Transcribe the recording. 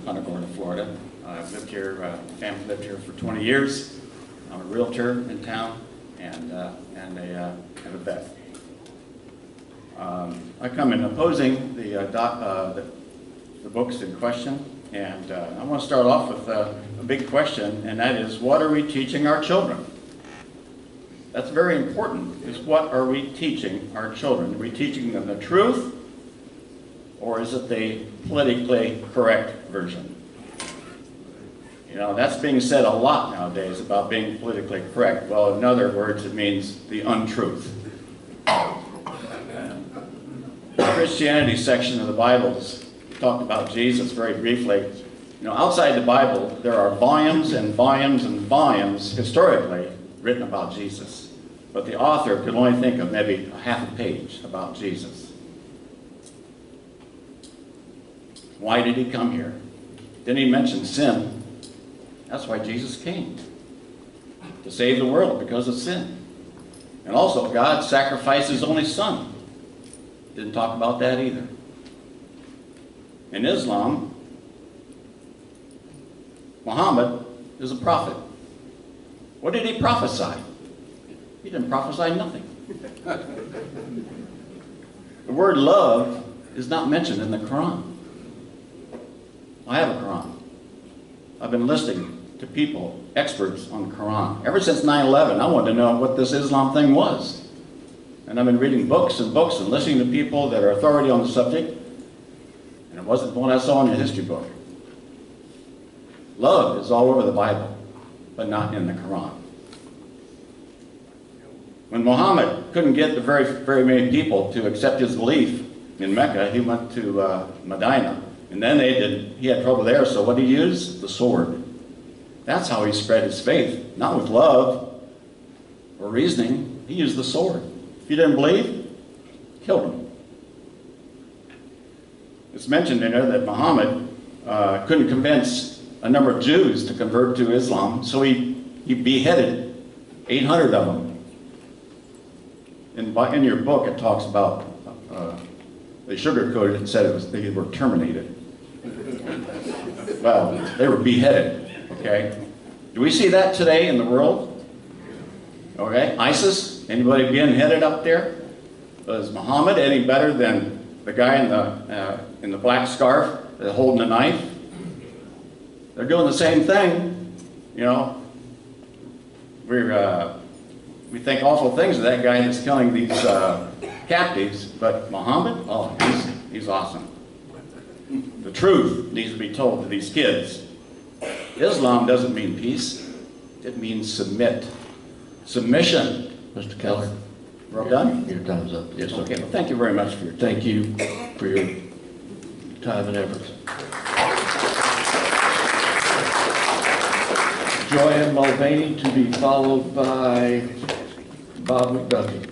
Punta Gorda, Florida. I've lived here, family lived here for 20 years. I'm a realtor in town and a vet. I come in opposing the books in question, and I want to start off with a big question, and that is, what are we teaching our children? That's very important, is what are we teaching our children? Are we teaching them the truth, or is it the politically correct version? You know, that's being said a lot nowadays about being politically correct. Well, in other words, it means the untruth. The Christianity section of the Bibles talked about Jesus very briefly. You know, outside the Bible, there are volumes and volumes and volumes historically written about Jesus. But the author could only think of maybe a half a page about Jesus. Why did he come here? Didn't he mention sin? That's why Jesus came. To save the world because of sin. And also, God sacrificed his only son. Didn't talk about that either. In Islam, Muhammad is a prophet. What did he prophesy? He didn't prophesy nothing. The word love is not mentioned in the Quran. I have a Quran. I've been listening to people, experts on the Quran. Ever since 9/11, I wanted to know what this Islam thing was. And I've been reading books and books and listening to people that are authority on the subject. And it wasn't what I saw in a history book. Love is all over the Bible, but not in the Quran. When Muhammad couldn't get the very many people to accept his belief in Mecca, he went to Medina. And then he had trouble there, so what did he use? The sword. That's how he spread his faith. Not with love or reasoning. He used the sword. If you didn't believe, killed him. It's mentioned in there that Muhammad couldn't convince a number of Jews to convert to Islam, so he beheaded 800 of them. In your book, it talks about they sugarcoated it and said they were terminated. Well, they were beheaded. Okay, do we see that today in the world? Okay, ISIS, anybody being headed up there? Is Muhammad any better than the guy in the black scarf holding a knife? They're doing the same thing, you know. We think awful things of that guy that's killing these captives, but Muhammad, oh, he's awesome. The truth needs to be told to these kids. Islam doesn't mean peace. It means submit. Submission. Mr. Keller. We're all done? Your time's up. Yes, sir. Okay, well, thank you very much for your time. Thank you for your time and efforts. Joanne Mulvaney to be followed by Bob McDuffie.